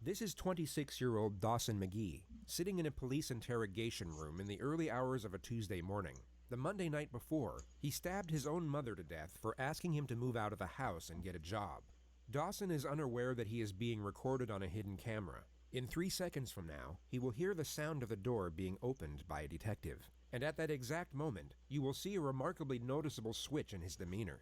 This is 26-year-old Dawson McGee, sitting in a police interrogation room in the early hours of a Tuesday morning. The Monday night before, he stabbed his own mother to death for asking him to move out of the house and get a job. Dawson is unaware that he is being recorded on a hidden camera. In 3 seconds from now, he will hear the sound of the door being opened by a detective. And at that exact moment, you will see a remarkably noticeable switch in his demeanor.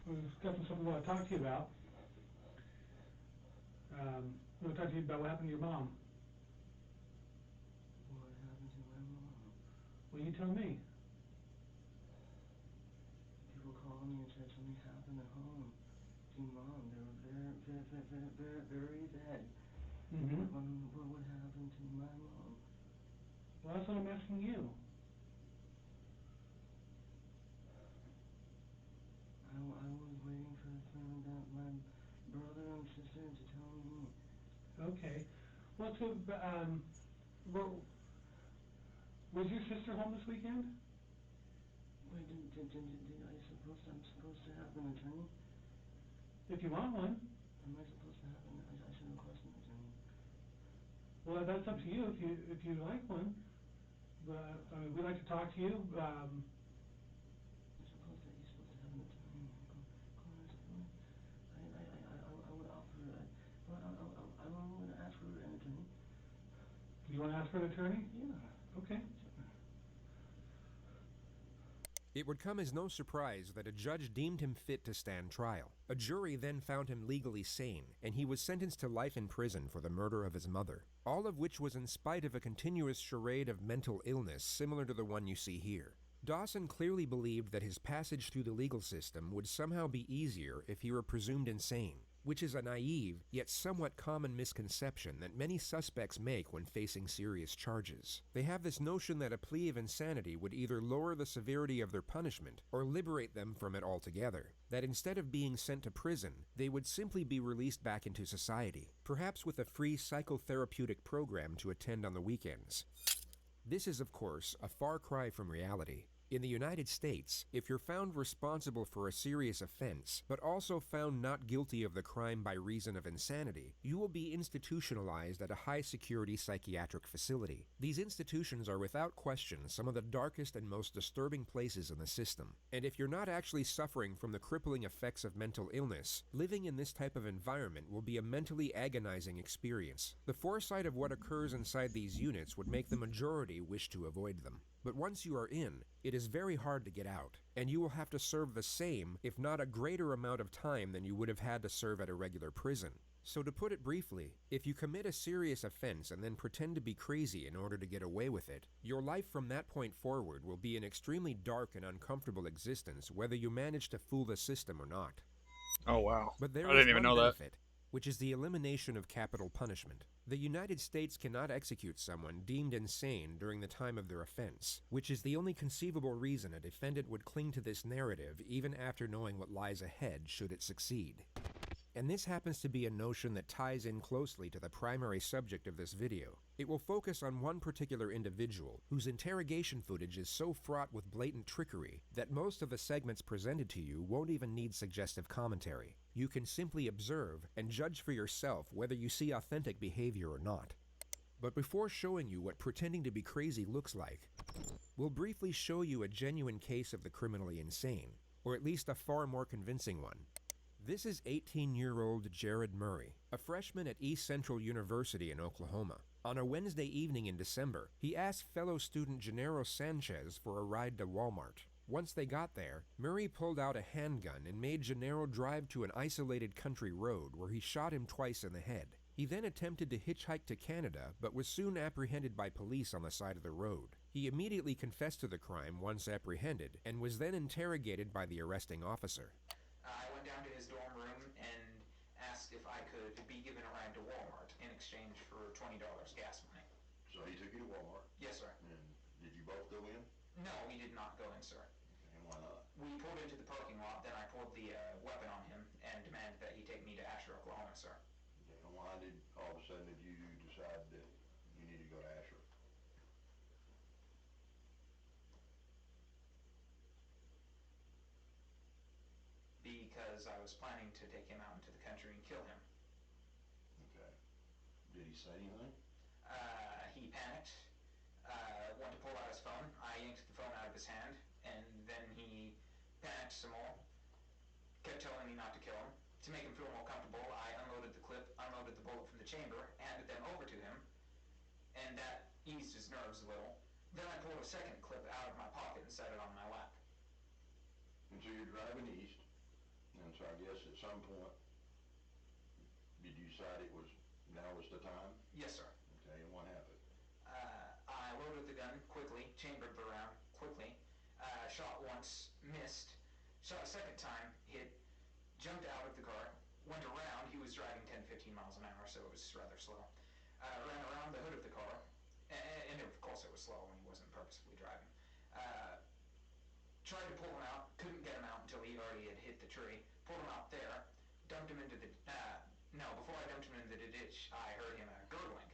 We've got something we want to talk to you about. I want to talk to you about what happened to your mom. What happened to my mom? Well, you tell me. People called me and said something happened at home to Mom. They were very bad. Mm-hmm. What happened to my mom? Well, that's what I'm asking you. I was waiting for my brother and sister to tell me. Okay. Well, so, was your sister home this weekend? Wait, I'm supposed to have an attorney? If you want one. Am I supposed to have an I should request an attorney. Well, that's up to you if you like one. But I mean, we'd like to talk to you. You're supposed to have an attorney. I would offer I would ask for an attorney. You want to ask for an attorney? Yeah. Okay. It would come as no surprise that a judge deemed him fit to stand trial. A jury then found him legally sane, and he was sentenced to life in prison for the murder of his mother, all of which was in spite of a continuous charade of mental illness similar to the one you see here. Dawson clearly believed that his passage through the legal system would somehow be easier if he were presumed insane, which is a naive, yet somewhat common misconception that many suspects make when facing serious charges. They have this notion that a plea of insanity would either lower the severity of their punishment or liberate them from it altogether. That instead of being sent to prison, they would simply be released back into society, perhaps with a free psychotherapeutic program to attend on the weekends. This is, of course, a far cry from reality. In the United States, if you're found responsible for a serious offense, but also found not guilty of the crime by reason of insanity, you will be institutionalized at a high-security psychiatric facility. These institutions are without question some of the darkest and most disturbing places in the system. And if you're not actually suffering from the crippling effects of mental illness, living in this type of environment will be a mentally agonizing experience. The foresight of what occurs inside these units would make the majority wish to avoid them. But once you are in, it is very hard to get out, and you will have to serve the same, if not a greater amount of time than you would have had to serve at a regular prison. So to put it briefly, if you commit a serious offense and then pretend to be crazy in order to get away with it, your life from that point forward will be an extremely dark and uncomfortable existence whether you manage to fool the system or not. Oh, wow. But there I is didn't even one know that. benefit, which is the elimination of capital punishment. The United States cannot execute someone deemed insane during the time of their offense, which is the only conceivable reason a defendant would cling to this narrative even after knowing what lies ahead should it succeed. And this happens to be a notion that ties in closely to the primary subject of this video. It will focus on one particular individual whose interrogation footage is so fraught with blatant trickery that most of the segments presented to you won't even need suggestive commentary. You can simply observe and judge for yourself whether you see authentic behavior or not. But before showing you what pretending to be crazy looks like, we'll briefly show you a genuine case of the criminally insane, or at least a far more convincing one. This is 18-year-old Jared Murray, a freshman at East Central University in Oklahoma. On a Wednesday evening in December, he asked fellow student Gennaro Sanchez for a ride to Walmart. Once they got there, Murray pulled out a handgun and made Gennaro drive to an isolated country road where he shot him twice in the head. He then attempted to hitchhike to Canada, but was soon apprehended by police on the side of the road. He immediately confessed to the crime once apprehended, and was then interrogated by the arresting officer. I went down to his dorm room and asked if I could be given a ride to Walmart in exchange for $20 gas money. So he took you to Walmart? Yes, sir. And did you both go in? No, we did not go in, sir. And why not? We pulled into the parking lot, then I pulled the weapon on him and demanded that he take me to Asher, Oklahoma, sir. Okay, and why did all of a sudden did you decide that you needed to go to Asher? because I was planning to take him out into the country and kill him. Okay. Did he say anything? He panicked, went to pull out his phone. I yanked the phone out of his hand, and then he panicked some more, kept telling me not to kill him. To make him feel more comfortable, I unloaded the clip, unloaded the bullet from the chamber, handed them over to him, and that eased his nerves a little. Then I pulled a second clip out of my pocket and set it on my lap. And so you're driving east, and so I guess at some point, did you decide it was, now was the time? Yes, sir. Okay, and what happened? I loaded the gun quickly, chambered the round quickly, shot once, missed, shot a second time, hit, jumped out of the car, went around. He was driving 10, 15 miles an hour, so it was rather slow. Ran around the hood of the car, and of course it was slow when he wasn't purposefully driving. Tried to pull him out, couldn't get him out until he already had hit the tree. Pulled him out there, dumped him into the, before I dumped him into the ditch, I heard him gurgling.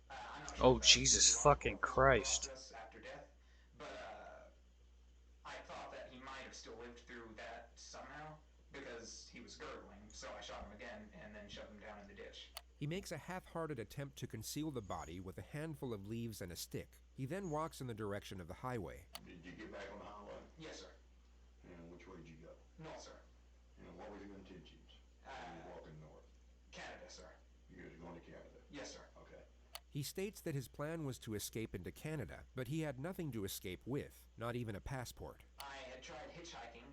I'm not sure Oh, if that was Jesus physiological fucking Christ. process after death, but I thought that he might have still lived through that somehow, because he was gurgling, so I shot him again and then shoved him down in the ditch. He makes a half-hearted attempt to conceal the body with a handful of leaves and a stick. He then walks in the direction of the highway. Did you get back on the highway? Yes, sir. And which way did you go? North, sir. And what were your intentions? You were walking north. Canada, sir. You was going to Canada? Yes, sir. Okay. He states that his plan was to escape into Canada, but he had nothing to escape with, not even a passport. I had tried hitchhiking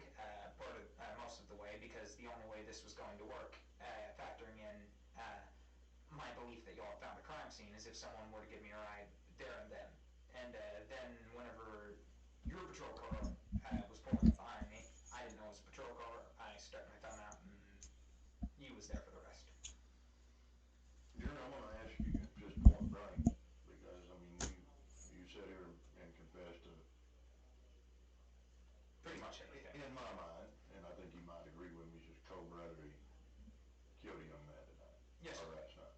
most of the way because the only way this was going to work, factoring in my belief that y'all found a crime scene, is if someone were to give me a ride there and then. And then whenever your patrol car was pulling up behind me, I didn't know it was a patrol car. I stuck my thumb out and you was there for the rest. Darren, I want to ask you just point blank, because, I mean, you sat here and confessed to, Pretty much everything. in my mind, and I think you might agree with me, just cold-bloodedly killed a young man tonight. Yes, sir. Or last night.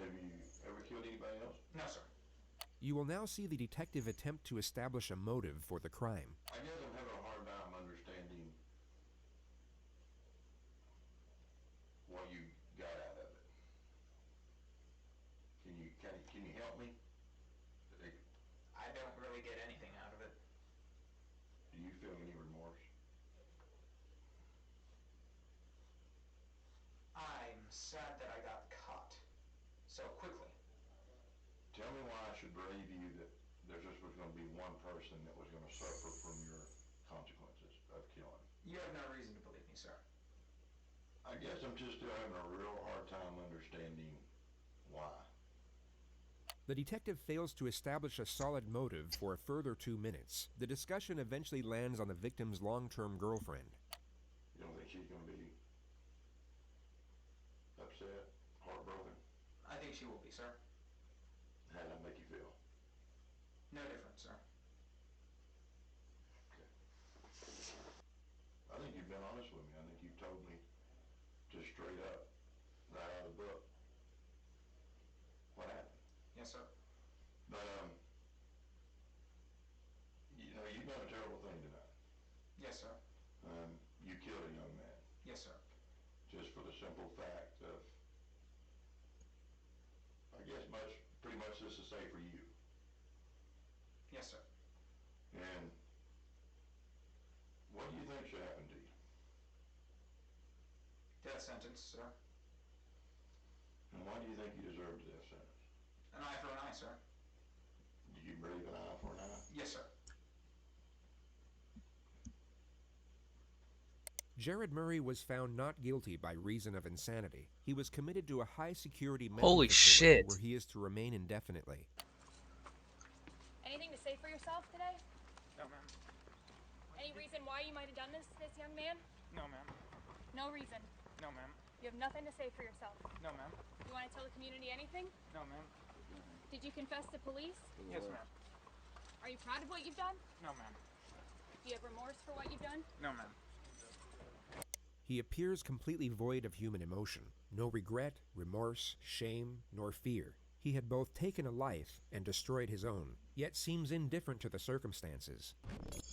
Have you ever killed anybody else? No, sir. You will now see the detective attempt to establish a motive for the crime. I guess I'm having a hard time understanding what you got out of it. Can you help me? I don't really get anything out of it. Do you feel any remorse? I'm sad that I got caught so quickly. Tell me why I should believe you that there just was going to be one person that was going to suffer from your consequences of killing. You have no reason to believe me, sir. I guess I'm just still having a real hard time understanding why. The detective fails to establish a solid motive for a further 2 minutes. The discussion eventually lands on the victim's long-term girlfriend. You don't think she's going to be upset, heartbroken? I think she will be, sir. How does that make you feel? No different, sir. Okay. I think you've been honest with me. I think you've told me just straight up, right out of the book, what happened. Yes, sir. But, you know, you've done a terrible thing tonight. Yes, sir. You killed a young man. Yes, sir. Just for the simple fact of, I guess pretty much just to say for you. Yes, sir. And what do you think should happen to you? Death sentence, sir. And why do you think you deserve the death sentence? An eye for an eye, sir. Do you believe an eye for an eye? Yes, sir. Jared Murray was found not guilty by reason of insanity. He was committed to a high-security mental Holy facility shit. where he is to remain indefinitely. Anything to say for yourself today? No, ma'am. Any reason why you might have done this to this young man? No, ma'am. No reason. No, ma'am. You have nothing to say for yourself. No, ma'am. You want to tell the community anything? No, ma'am. Did you confess to police? Yes, ma'am. Are you proud of what you've done? No, ma'am. Do you have remorse for what you've done? No, ma'am. He appears completely void of human emotion. No regret, remorse, shame, nor fear. He had both taken a life and destroyed his own, yet seems indifferent to the circumstances.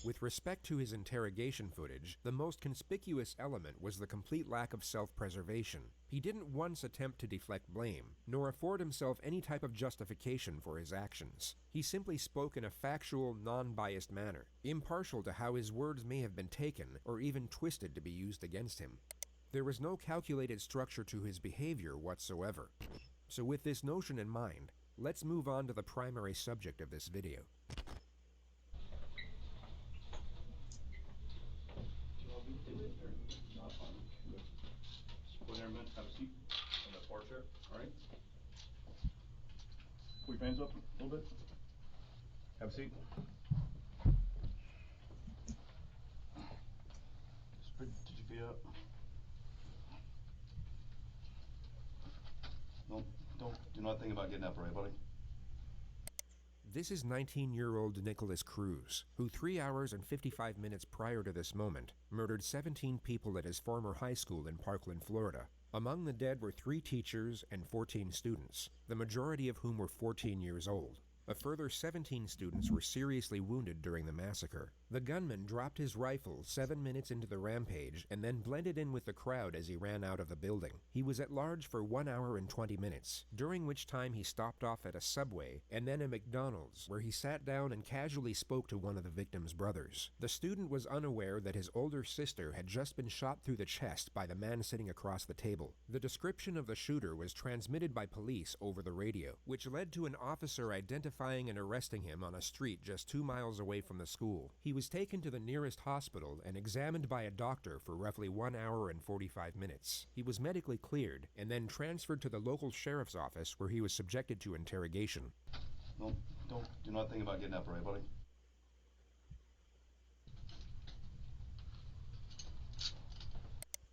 With respect to his interrogation footage, the most conspicuous element was the complete lack of self-preservation. He didn't once attempt to deflect blame, nor afford himself any type of justification for his actions. He simply spoke in a factual, non-biased manner, impartial to how his words may have been taken or even twisted to be used against him. There was no calculated structure to his behavior whatsoever. So with this notion in mind, let's move on to the primary subject of this video. Put in a minute, have a seat on the bar chair, alright? Put your hands up a little bit. Have a seat. Did your feet up? No, don't do not think about getting up, alright, buddy? This is 19-year-old Nicholas Cruz, who 3 hours and 55 minutes prior to this moment murdered 17 people at his former high school in Parkland, Florida. Among the dead were 3 teachers and 14 students, the majority of whom were 14 years old. A further 17 students were seriously wounded during the massacre. The gunman dropped his rifle 7 minutes into the rampage and then blended in with the crowd as he ran out of the building. He was at large for 1 hour and 20 minutes, during which time he stopped off at a Subway and then a McDonald's, where he sat down and casually spoke to one of the victim's brothers. The student was unaware that his older sister had just been shot through the chest by the man sitting across the table. The description of the shooter was transmitted by police over the radio, which led to an officer identifying and arresting him on a street just 2 miles away from the school. He was taken to the nearest hospital and examined by a doctor for roughly 1 hour and 45 minutes. He was medically cleared and then transferred to the local sheriff's office, where he was subjected to interrogation. No, do not think about getting up, alright, buddy?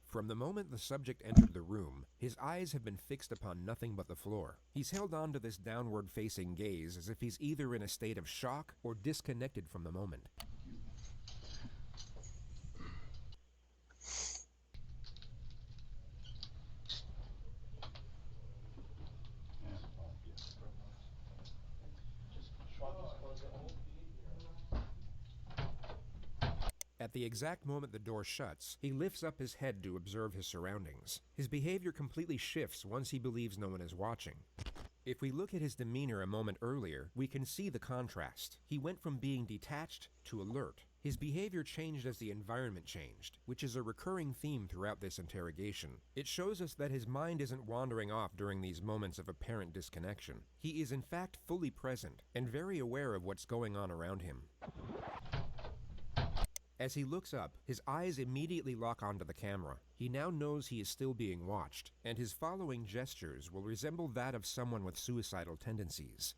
From the moment the subject entered the room, his eyes have been fixed upon nothing but the floor. He's held on to this downward-facing gaze as if he's either in a state of shock or disconnected from the moment. At the exact moment the door shuts, he lifts up his head to observe his surroundings. His behavior completely shifts once he believes no one is watching. If we look at his demeanor a moment earlier, we can see the contrast. He went from being detached to alert. His behavior changed as the environment changed, which is a recurring theme throughout this interrogation. It shows us that his mind isn't wandering off during these moments of apparent disconnection. He is in fact fully present and very aware of what's going on around him. As he looks up, his eyes immediately lock onto the camera. He now knows he is still being watched, and his following gestures will resemble that of someone with suicidal tendencies.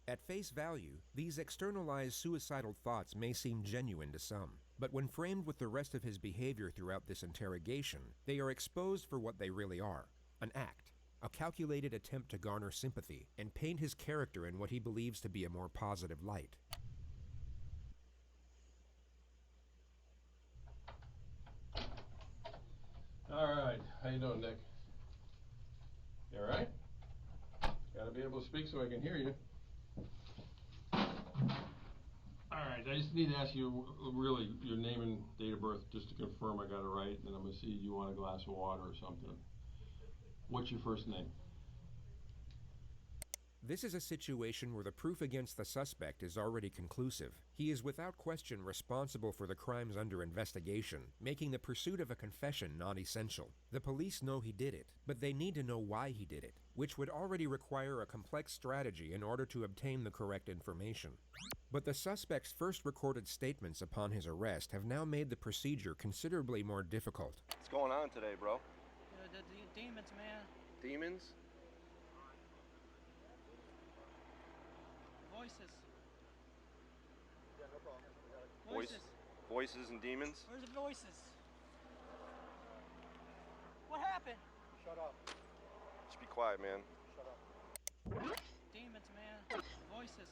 At face value, these externalized suicidal thoughts may seem genuine to some, but when framed with the rest of his behavior throughout this interrogation, they are exposed for what they really are: an act, a calculated attempt to garner sympathy and paint his character in what he believes to be a more positive light. Alright, how you doing, Nick? You alright? Gotta be able to speak so I can hear you. Alright, I just need to ask you really your name and date of birth just to confirm I got it right, and then I'm gonna see you want a glass of water or something. What's your first name? This is a situation where the proof against the suspect is already conclusive. He is without question responsible for the crimes under investigation, making the pursuit of a confession not essential. The police know he did it, but they need to know why he did it, which would already require a complex strategy in order to obtain the correct information. But the suspect's first recorded statements upon his arrest have now made the procedure considerably more difficult. What's going on today, bro? The demons, man. Demons? Voices. Voices and demons? Where's the voices? happened? Shut up. Just be quiet, man. Shut up. Demons, man. Voices.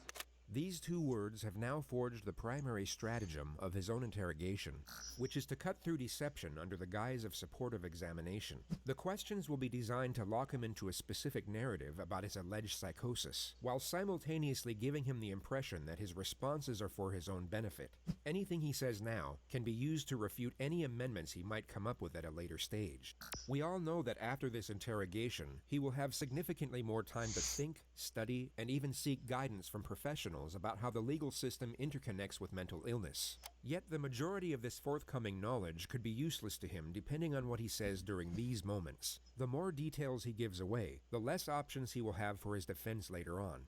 These two words have now forged the primary stratagem of his own interrogation, which is to cut through deception under the guise of supportive examination. The questions will be designed to lock him into a specific narrative about his alleged psychosis, while simultaneously giving him the impression that his responses are for his own benefit. Anything he says now can be used to refute any amendments he might come up with at a later stage. We all know that after this interrogation, he will have significantly more time to think, study, and even seek guidance from professionals about how the legal system interconnects with mental illness. Yet the majority of this forthcoming knowledge could be useless to him depending on what he says during these moments. The more details he gives away, the less options he will have for his defense later on.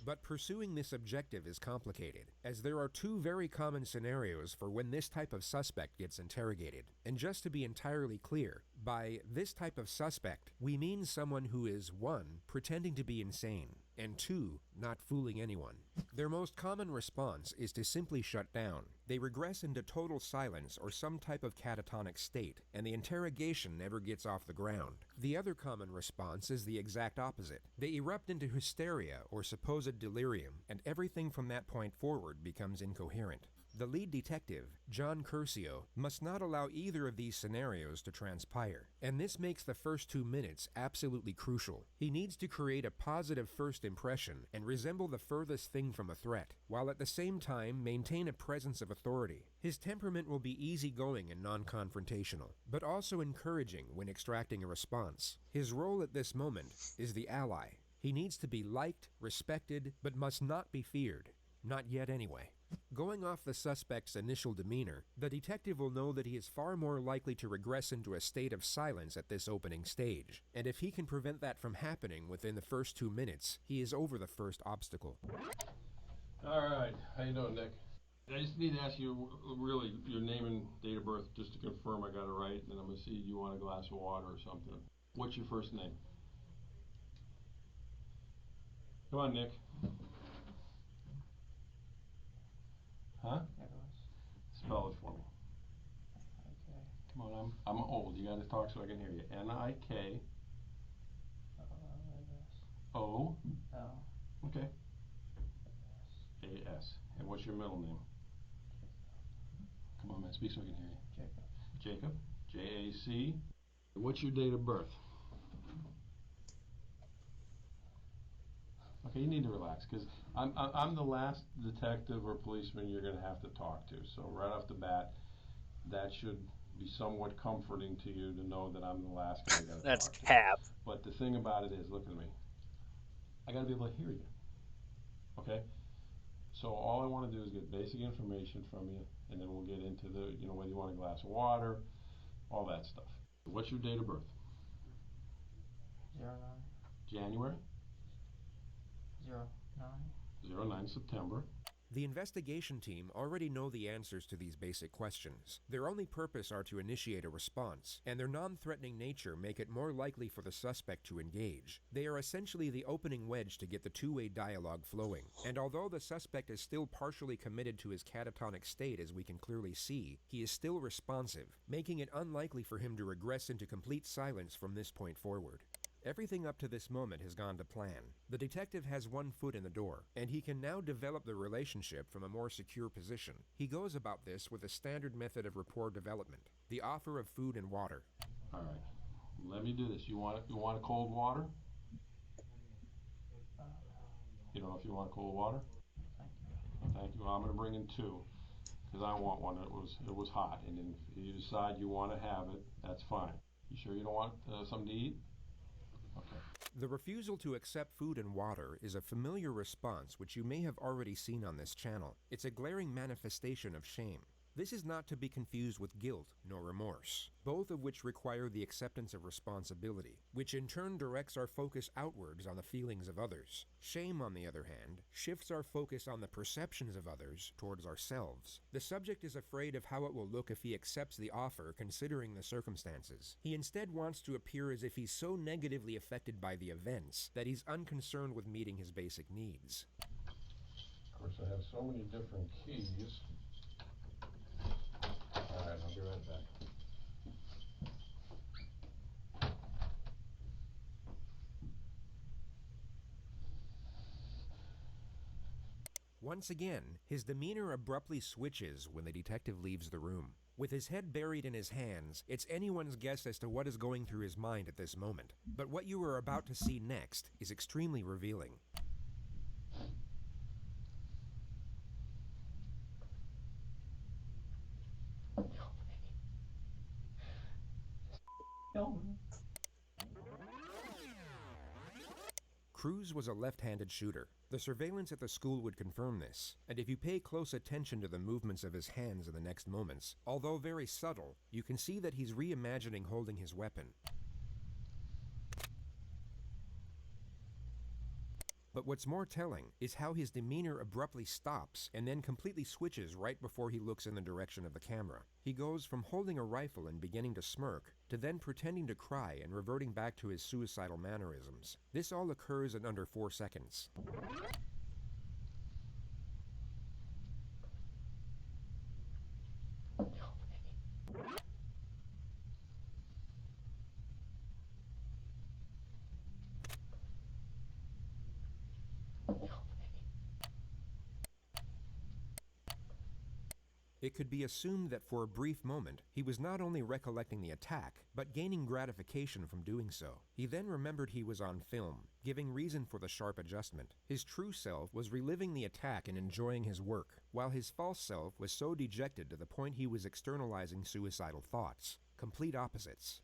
But pursuing this objective is complicated, as there are two very common scenarios for when this type of suspect gets interrogated. And just to be entirely clear, by this type of suspect, we mean someone who is 1. Pretending to be insane, and 2. Not fooling anyone. Their most common response is to simply shut down. They regress into total silence or some type of catatonic state, and the interrogation never gets off the ground. The other common response is the exact opposite. They erupt into hysteria or supposed delirium, and everything from that point forward becomes incoherent. The lead detective, John Curcio, must not allow either of these scenarios to transpire, and this makes the first 2 minutes absolutely crucial. He needs to create a positive first impression and resemble the furthest thing from a threat, while at the same time maintain a presence of authority. His temperament will be easygoing and non-confrontational, but also encouraging when extracting a response. His role at this moment is the ally. He needs to be liked, respected, but must not be feared. Not yet anyway. Going off the suspect's initial demeanor, the detective will know that he is far more likely to regress into a state of silence at this opening stage, and if he can prevent that from happening within the first 2 minutes, he is over the first obstacle. All right, how you doing, Nick? I just need to ask you really your name and date of birth just to confirm I got it right, and then I'm gonna see you want a glass of water or something. What's your first name? Come on, Nick. Huh? Spell it for me. Okay. Come on, I'm old. You gotta talk so I can hear you. N-I-K. O. L. Okay. A-S. And what's your middle name? Come on, man, speak so I can hear you. Jacob. Jacob. J-A-C. What's your date of birth? Okay, you need to relax, because I'm the last detective or policeman you're going to have to talk to. So right off the bat, that should be somewhat comforting to you to know that I'm the last guy you got to That's talk to. cap. But the thing about it is, look at me. I got to be able to hear you. Okay? So all I want to do is get basic information from you, and then we'll get into the, whether you want a glass of water, all that stuff. What's your date of birth? 09. January? 09. 09 September. The investigation team already know the answers to these basic questions. Their only purpose are to initiate a response, and their non-threatening nature make it more likely for the suspect to engage. They are essentially the opening wedge to get the two-way dialogue flowing, and although the suspect is still partially committed to his catatonic state as we can clearly see, he is still responsive, making it unlikely for him to regress into complete silence from this point forward. Everything up to this moment has gone to plan. The detective has one foot in the door, and he can now develop the relationship from a more secure position. He goes about this with a standard method of rapport development, the offer of food and water. All right, let me do this. You want a cold water? You don't know if you want cold water? Thank you. Well, I'm going to bring in 2, because I want one. It was hot, and then if you decide you want to have it, that's fine. You sure you don't want something to eat? Okay. The refusal to accept food and water is a familiar response which you may have already seen on this channel. It's a glaring manifestation of shame. This is not to be confused with guilt nor remorse, both of which require the acceptance of responsibility, which in turn directs our focus outwards on the feelings of others. Shame, on the other hand, shifts our focus on the perceptions of others towards ourselves. The subject is afraid of how it will look if he accepts the offer considering the circumstances. He instead wants to appear as if he's so negatively affected by the events that he's unconcerned with meeting his basic needs. Of course, I have so many different keys. All right, I'll be right back. Once again, his demeanor abruptly switches when the detective leaves the room. With his head buried in his hands, it's anyone's guess as to what is going through his mind at this moment. But what you are about to see next is extremely revealing. Cruz was a left-handed shooter. The surveillance at the school would confirm this, and if you pay close attention to the movements of his hands in the next moments, although very subtle, you can see that he's reimagining holding his weapon. But what's more telling is how his demeanor abruptly stops and then completely switches right before he looks in the direction of the camera. He goes from holding a rifle and beginning to smirk, to then pretending to cry and reverting back to his suicidal mannerisms. This all occurs in under 4 seconds. It could be assumed that for a brief moment, he was not only recollecting the attack, but gaining gratification from doing so. He then remembered he was on film, giving reason for the sharp adjustment. His true self was reliving the attack and enjoying his work, while his false self was so dejected to the point he was externalizing suicidal thoughts. Complete opposites.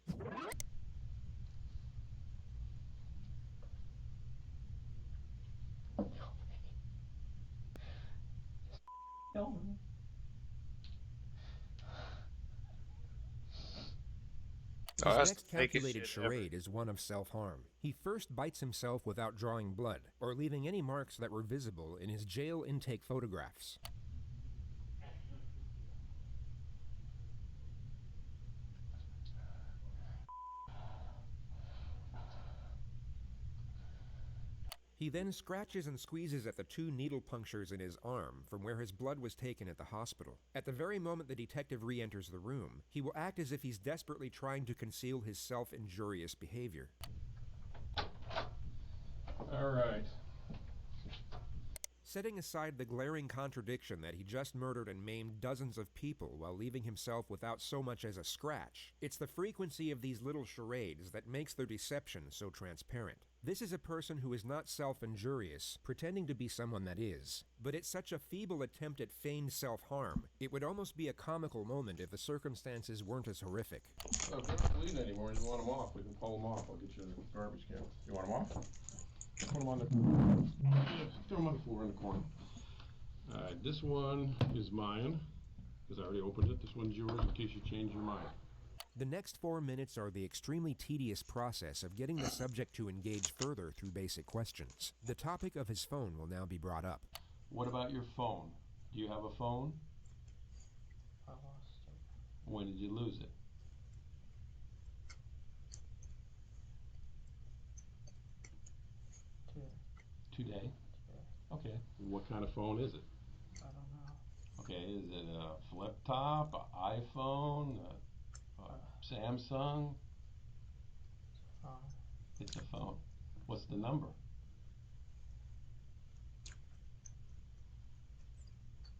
His next calculated charade is one of self-harm. He first bites himself without drawing blood, or leaving any marks that were visible in his jail intake photographs. He then scratches and squeezes at the 2 needle punctures in his arm from where his blood was taken at the hospital. At the very moment the detective re-enters the room, he will act as if he's desperately trying to conceal his self-injurious behavior. All right. Setting aside the glaring contradiction that he just murdered and maimed dozens of people while leaving himself without so much as a scratch, it's the frequency of these little charades that makes their deception so transparent. This is a person who is not self-injurious, pretending to be someone that is. But it's such a feeble attempt at feigned self-harm, it would almost be a comical moment if the circumstances weren't as horrific. So if you don't bleed anymore and you want them off, we can pull them off. I'll get you a garbage can. You want them off? Put them on the throw them on the floor in the corner. Alright, this one is mine, because I already opened it. This one's yours in case you change your mind. The next 4 minutes are the extremely tedious process of getting the subject to engage further through basic questions. The topic of his phone will now be brought up. What about your phone? Do you have a phone? I lost it. When did you lose it? Today? Today. Okay. What kind of phone is it? I don't know. Okay, is it a flip top, an iPhone, a Samsung? It's a phone. What's the number?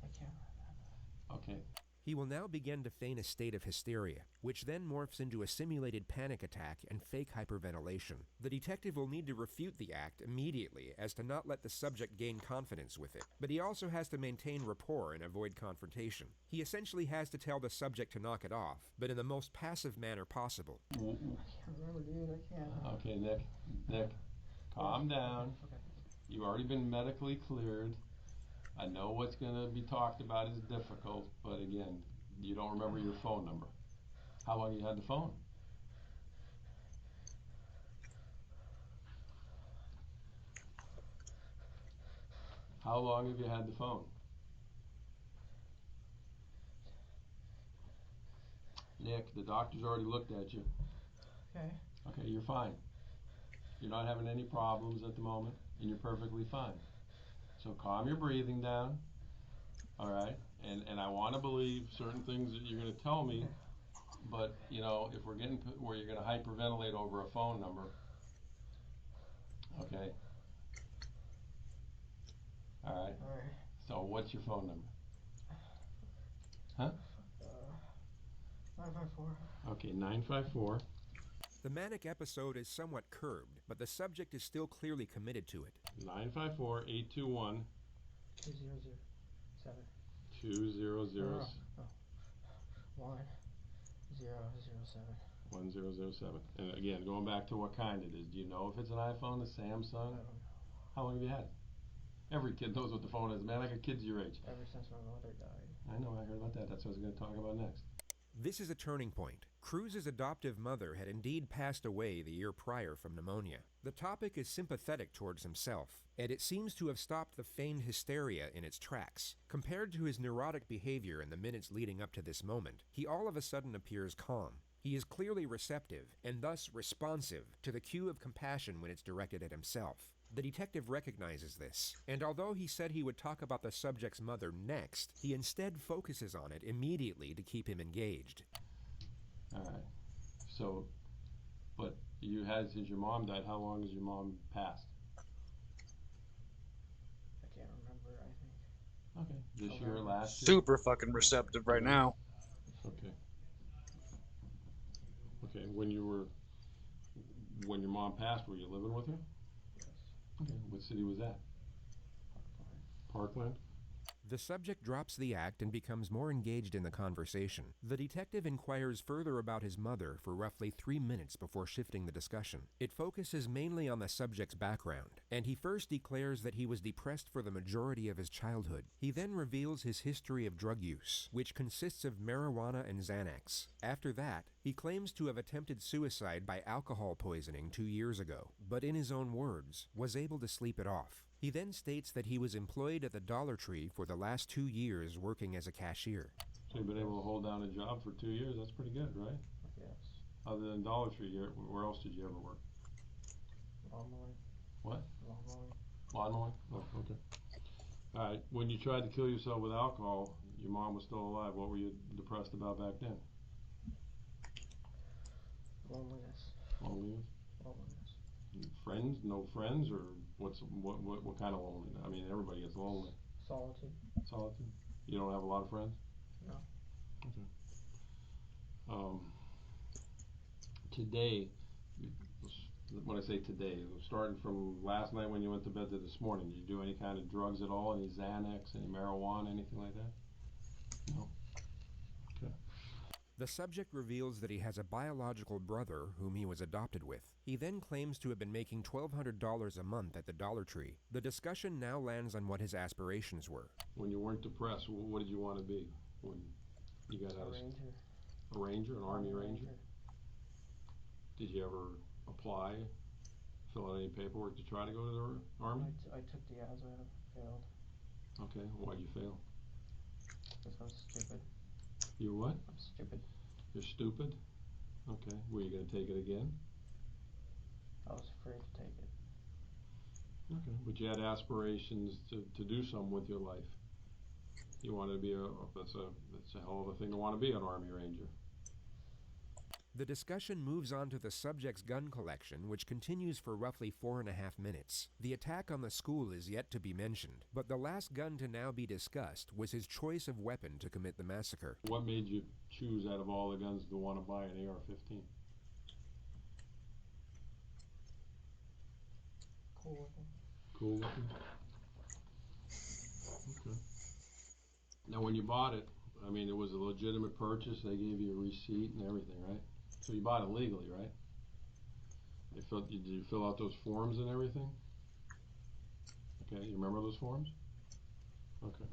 I can't remember. Okay. He will now begin to feign a state of hysteria, which then morphs into a simulated panic attack and fake hyperventilation. The detective will need to refute the act immediately as to not let the subject gain confidence with it, but he also has to maintain rapport and avoid confrontation. He essentially has to tell the subject to knock it off, but in the most passive manner possible. I can't remember, dude. I can't. Okay, Nick, calm down. Okay. You've already been medically cleared. I know what's going to be talked about is difficult, but again, you don't remember your phone number. How long you had the phone? How long have you had the phone? Nick, the doctor's already looked at you. Okay. Okay, you're fine. You're not having any problems at the moment, and you're perfectly fine. So calm your breathing down, all right? And I want to believe certain things that you're going to tell me, but, you know, if we're getting where you're going to hyperventilate over a phone number, okay? All right. All right. So what's your phone number? Huh? 954. Okay, 954. The manic episode is somewhat curbed, but the subject is still clearly committed to it. 954-821. 2007. 2007. 1007. 1007. And again, going back to what kind it is. Do you know if it's an iPhone, a Samsung? I don't know. How long have you had it? Every kid knows what the phone is, man. I got kids your age. Ever since my mother died. I know, I heard about that. That's what I was going to talk about next. This is a turning point. Cruz's adoptive mother had indeed passed away the year prior from pneumonia. The topic is sympathetic towards himself, and it seems to have stopped the feigned hysteria in its tracks. Compared to his neurotic behavior in the minutes leading up to this moment, he all of a sudden appears calm. He is clearly receptive, and thus responsive, to the cue of compassion when it's directed at himself. The detective recognizes this, and although he said he would talk about the subject's mother next, he instead focuses on it immediately to keep him engaged. Alright. So, but you had, since your mom died, how long has your mom passed? I can't remember, I think. Okay. This year, last year? Super fucking receptive right now. Okay. Okay, when your mom passed, were you living with her? Yes. Okay, what city was that? Parkland? The subject drops the act and becomes more engaged in the conversation. The detective inquires further about his mother for roughly 3 minutes before shifting the discussion. It focuses mainly on the subject's background, and he first declares that he was depressed for the majority of his childhood. He then reveals his history of drug use, which consists of marijuana and Xanax. After that, he claims to have attempted suicide by alcohol poisoning 2 years ago, but in his own words, was able to sleep it off. He then states that he was employed at the Dollar Tree for the last 2 years working as a cashier. So you've been able to hold down a job for 2 years, that's pretty good, right? Yes. Other than Dollar Tree, where else did you ever work? Lawn mowing. What? Lawn mowing. Lawn mowing? Oh, okay. Alright, when you tried to kill yourself with alcohol, your mom was still alive. What were you depressed about back then? Loneliness. Loneliness? Loneliness. Friends? No friends? Or what kind of loneliness? I mean, everybody gets lonely. Solitude. Solitude? You don't have a lot of friends? No. Okay. Today, when I say today, starting from last night when you went to bed to this morning, did you do any kind of drugs at all? Any Xanax, any marijuana, anything like that? No? Okay. The subject reveals that he has a biological brother whom he was adopted with. He then claims to have been making $1,200 a month at the Dollar Tree. The discussion now lands on what his aspirations were. When you weren't depressed, what did you want to be when you got out of school? A ranger, an Army Ranger? Did you ever apply, fill out any paperwork to try to go to the Army? I took the ASVAB, failed. Okay, why'd you fail? Because I was stupid. You what? I'm stupid. You're stupid? Okay, were you going to take it again? I was afraid to take it. Okay, but you had aspirations to do something with your life. You wanted to be that's a hell of a thing to want to be, an Army Ranger. The discussion moves on to the subject's gun collection, which continues for roughly 4.5 minutes. The attack on the school is yet to be mentioned, but the last gun to now be discussed was his choice of weapon to commit the massacre. What made you choose out of all the guns to want to buy an AR-15? Cool weapon. Cool weapon? Okay. Now when you bought it, I mean, it was a legitimate purchase. They gave you a receipt and everything, right? So you bought it legally, right? Did you fill out those forms and everything? Okay, you remember those forms? Okay.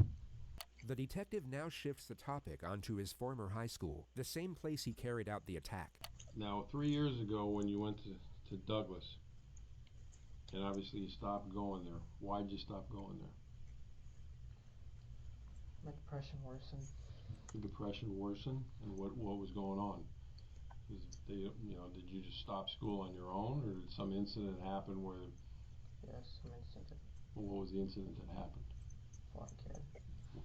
The detective now shifts the topic onto his former high school, the same place he carried out the attack. Now, 3 years ago when you went to Douglas, and obviously you stopped going there, why'd you stop going there? My depression worsened. The depression worsened, and what was going on? Did you just stop school on your own, or did some incident happen where? Yes, some incident. Well, what was the incident that happened? Fought a kid.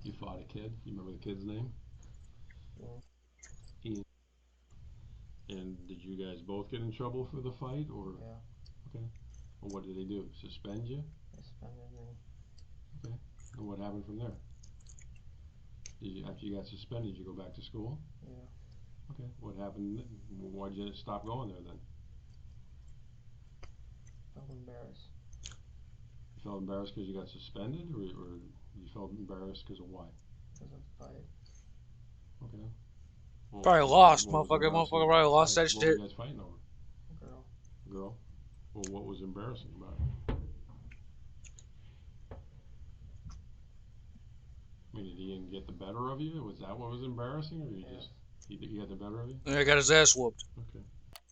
You fought a kid? You remember the kid's name? Ian. And did you guys both get in trouble for the fight, or? Yeah. Okay. Well, what did they do? Suspend you? They suspended me. Okay. And what happened from there? After you got suspended, you go back to school? Yeah. Okay. What happened? Why'd you stop going there then? Felt embarrassed. You felt embarrassed because you got suspended, or you felt embarrassed because of why? Because of the fight. Okay. Well, Probably lost, motherfucker. embarrassing Motherfucker about probably the lost fight? that What were shit. you guys fighting over? Girl. Girl? Well, what was embarrassing about it? I mean, did he even get the better of you? Was that what was embarrassing, or you Yeah. just he got the better of you? Yeah, got his ass whooped. Okay.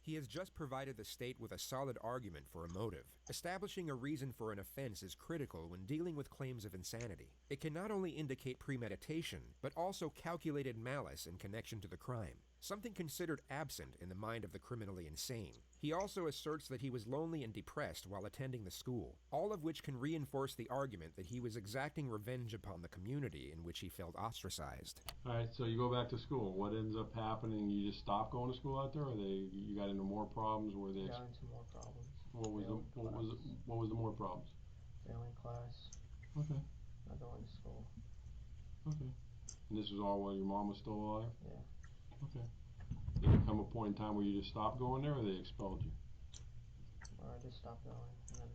He has just provided the state with a solid argument for a motive. Establishing a reason for an offense is critical when dealing with claims of insanity. It can not only indicate premeditation, but also calculated malice in connection to the crime, something considered absent in the mind of the criminally insane. He also asserts that he was lonely and depressed while attending the school, all of which can reinforce the argument that he was exacting revenge upon the community in which he felt ostracized. All right, so you go back to school. What ends up happening? You just stop going to school out there, or you got into more problems? Where they Got into more problems. what was the more problems? Failing class. Okay. Not going to school. Okay. And this was all while your mom was still alive? Yeah. Okay. Did there come a point in time where you just stopped going there, or they expelled you? Or I just stopped going and then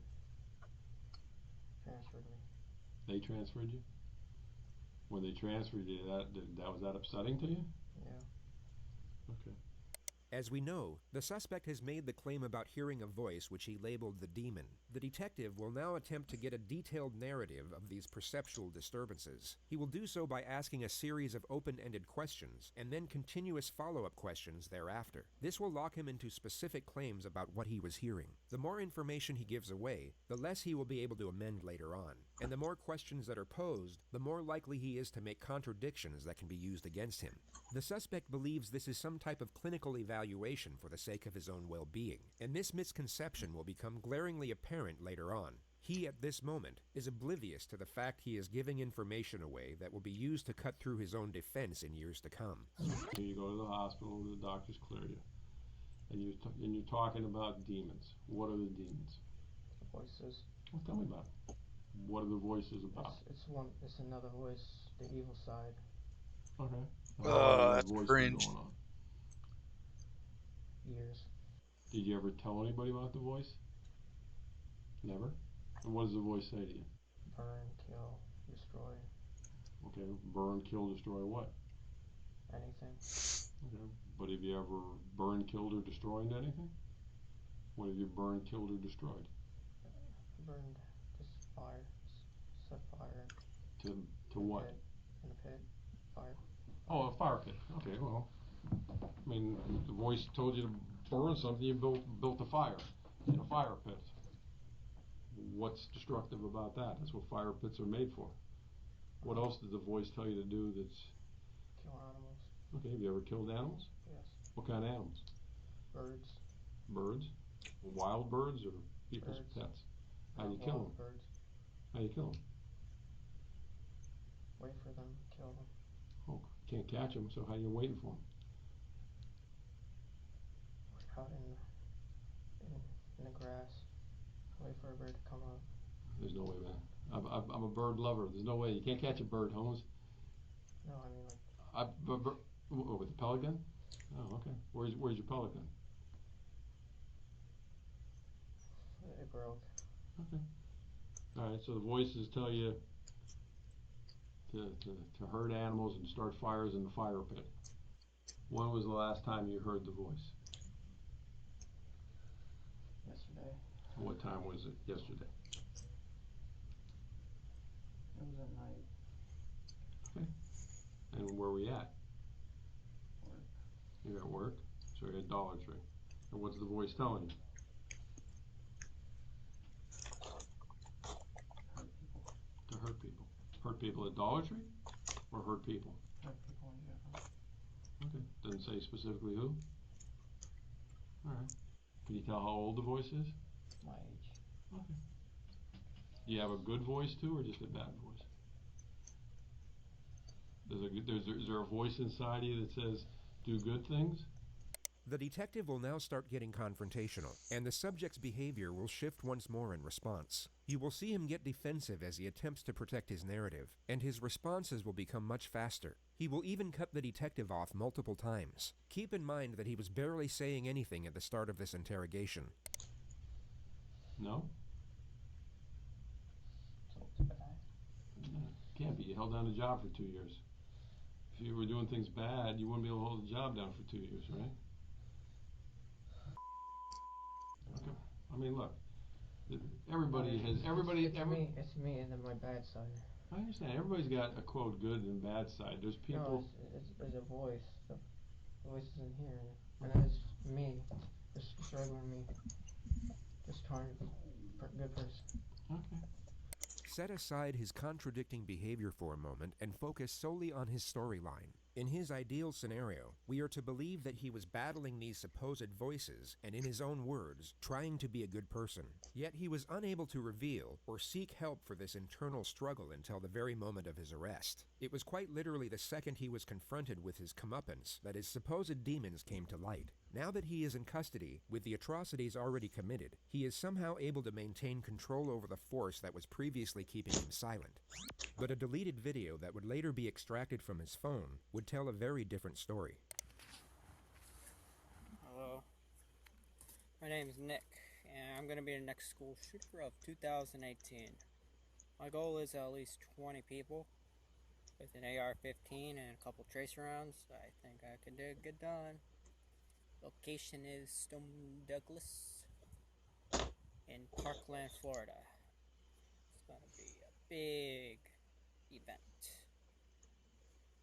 transferred me. They transferred you? When they transferred you, was that upsetting to you? Yeah. Okay. As we know, the suspect has made the claim about hearing a voice which he labeled the demon. The detective will now attempt to get a detailed narrative of these perceptual disturbances. He will do so by asking a series of open-ended questions, and then continuous follow-up questions thereafter. This will lock him into specific claims about what he was hearing. The more information he gives away, the less he will be able to amend later on. And the more questions that are posed, the more likely he is to make contradictions that can be used against him. The suspect believes this is some type of clinical evaluation for the sake of his own well-being, and this misconception will become glaringly apparent later on. He, at this moment, is oblivious to the fact he is giving information away that will be used to cut through his own defense in years to come. You go to the hospital, the doctors clear you, and you're talking about demons. What are the demons? Voices. Well, tell me about it. What are the voices about? It's another voice, the evil side. Okay. How long has That's that voice been cringe. going on? Years. Did you ever tell anybody about the voice? Never? And what does the voice say to you? Burn, kill, destroy. Okay, burn, kill, destroy what? Anything. Okay, but have you ever burned, killed, or destroyed anything? What have you burned, killed, or destroyed? Burned, just fire. Set fire. To what? In a pit. Fire. Oh, a fire pit. Okay, well, I mean, the voice told you to burn something, you built a fire in a fire pit. What's destructive about that? That's what fire pits are made for. What else did the voice tell you to do that's... Kill animals. Okay, have you ever killed animals? Yes. What kind of animals? Birds. Birds? Wild birds or people's pets? How do you kill them? Birds. How do you kill them? Wait for them, kill them. Oh, you can't catch them, so how are you waiting for them? Out in the grass. Wait for a bird to come up. There's no way, man. I'm a bird lover. There's no way. You can't catch a bird, Holmes. No, I mean like... With a pellet gun? Oh, okay. Where's your pellet gun? It broke. Okay. Alright, so the voices tell you to hurt animals and start fires in the fire pit. When was the last time you heard the voice? Yesterday. What time was it yesterday? It was at night. Okay. And where were we at? Work. You're at work? So you're at Dollar Tree. And what's the voice telling you? Hurt people. To hurt people. Hurt people at Dollar Tree? Or hurt people? Hurt people in general. Okay. Doesn't say specifically who? Alright. Can you tell how old the voice is? My age. Okay. Do you have a good voice too, or just a bad voice? Is there a voice inside you that says, do good things? The detective will now start getting confrontational, and the subject's behavior will shift once more in response. You will see him get defensive as he attempts to protect his narrative, and his responses will become much faster. He will even cut the detective off multiple times. Keep in mind that he was barely saying anything at the start of this interrogation. No? Can't be. You held down a job for 2 years. If you were doing things bad, you wouldn't be able to hold a job down for 2 years, right? Okay. I mean, look. Everybody has. It's me and then my bad side. I understand. Everybody's got a quote good and bad side. There's people. No, it's a voice. The voice is in here, and it's me, just regular me, just trying to be a good person. Okay. Set aside his contradicting behavior for a moment and focus solely on his storyline. In his ideal scenario, we are to believe that he was battling these supposed voices and, in his own words, trying to be a good person. Yet he was unable to reveal or seek help for this internal struggle until the very moment of his arrest. It was quite literally the second he was confronted with his comeuppance that his supposed demons came to light. Now that he is in custody, with the atrocities already committed, he is somehow able to maintain control over the force that was previously keeping him silent. But a deleted video that would later be extracted from his phone would tell a very different story. Hello, my name is Nick, and I'm going to be the next school shooter of 2018. My goal is at least 20 people with an AR-15 and a couple tracer rounds. I think I can get done. Location is Stone Douglas in Parkland, Florida. It's going to be a big event.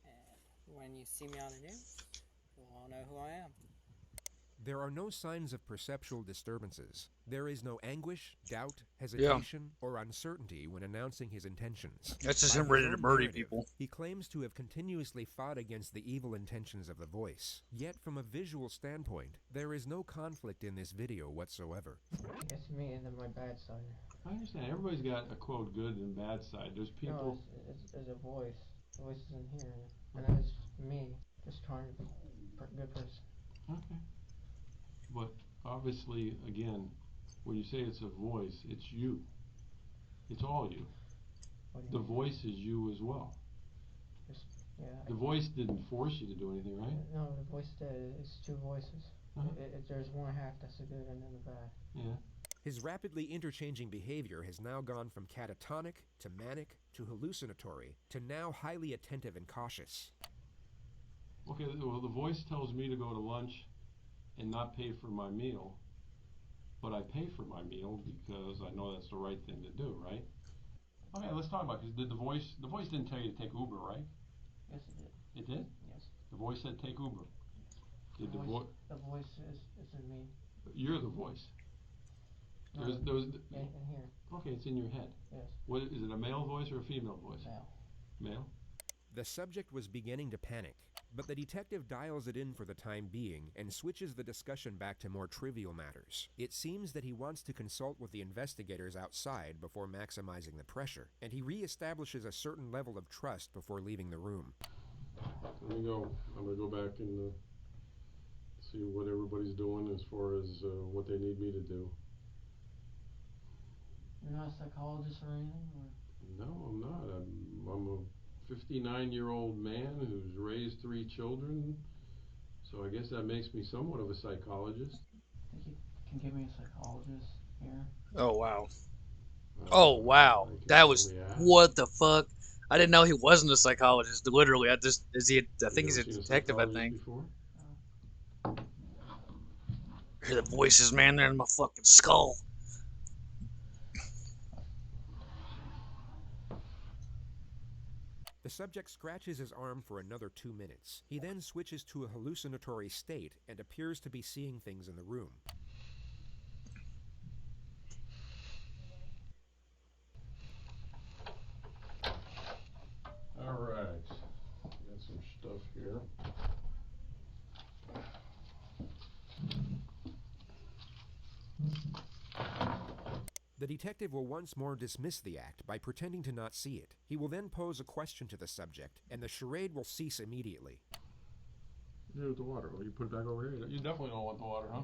And when you see me on the news, you'll all know who I am. There are no signs of perceptual disturbances. There is no anguish, doubt, hesitation, or uncertainty when announcing his intentions. That's just By him his ready to own murder narrative, people. He claims to have continuously fought against the evil intentions of the voice. Yet, from a visual standpoint, there is no conflict in this video whatsoever. It's me and then my bad side. I understand. Everybody's got a quote good and bad side. There's people. No, it's a voice. The voice is in here, and it's me, just trying to be a good person. Okay. But obviously, again, when you say it's a voice, it's you. It's all you. The voice is you as well. Yeah. The voice didn't force you to do anything, right? No, the voice did. It's two voices. There's one half that's the good and then the bad. Yeah. His rapidly interchanging behavior has now gone from catatonic to manic to hallucinatory to now highly attentive and cautious. Okay, well, the voice tells me to go to lunch and not pay for my meal, but I pay for my meal because I know that's the right thing to do, right? Okay, let's talk about it. Did the voice didn't tell you to take Uber, right? Yes, it did. It did? Yes. The voice said take Uber. Did The voice is in me. You're the voice. No, in here. Okay, it's in your head. Yes. What is it, a male voice or a female voice? Male. Male? The subject was beginning to panic, but the detective dials it in for the time being and switches the discussion back to more trivial matters. It seems that he wants to consult with the investigators outside before maximizing the pressure, and he reestablishes a certain level of trust before leaving the room. Let me go. I'm going to go back and see what everybody's doing as far as what they need me to do. You're not a psychologist or anything? Or? No, I'm not. I'm a 59-year-old man who's raised 3 children, so I guess that makes me somewhat of a psychologist. Think you can give me a psychologist here? Oh, wow. Oh, wow. That was, what the fuck? I didn't know he wasn't a psychologist, literally. I think he's a detective, I think. Before? I hear the voices, man, they're in my fucking skull. The subject scratches his arm for another 2 minutes. He then switches to a hallucinatory state and appears to be seeing things in the room. All right. Got some stuff here. The detective will once more dismiss the act by pretending to not see it. He will then pose a question to the subject, and the charade will cease immediately. You do with the water? Well, you put it back over here. You definitely don't want the water, huh?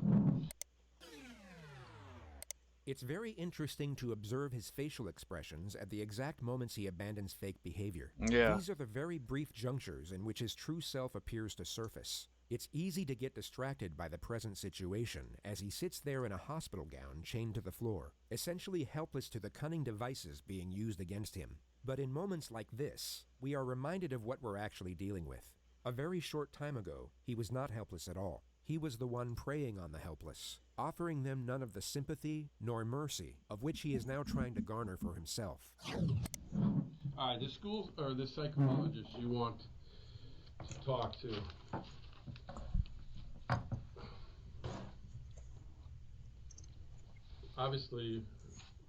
It's very interesting to observe his facial expressions at the exact moments he abandons fake behavior. Yeah. These are the very brief junctures in which his true self appears to surface. It's easy to get distracted by the present situation as he sits there in a hospital gown chained to the floor, essentially helpless to the cunning devices being used against him. But in moments like this, we are reminded of what we're actually dealing with. A very short time ago, he was not helpless at all. He was the one preying on the helpless, offering them none of the sympathy nor mercy of which he is now trying to garner for himself. All right, this school or this psychologist you want to talk to. Obviously,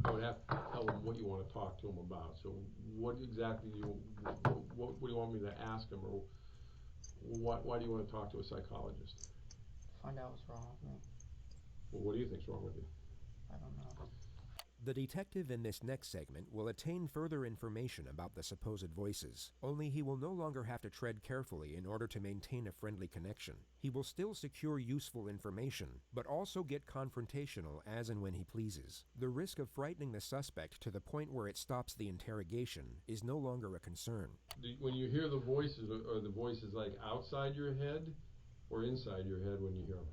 I would have to tell him what you want to talk to him about. So, what exactly what do you want me to ask him, or why do you want to talk to a psychologist? Find out what's wrong with me. Well, what do you think's wrong with you? I don't know. The detective in this next segment will attain further information about the supposed voices, only he will no longer have to tread carefully in order to maintain a friendly connection. He will still secure useful information, but also get confrontational as and when he pleases. The risk of frightening the suspect to the point where it stops the interrogation is no longer a concern. When you hear the voices, are the voices like outside your head or inside your head when you hear them?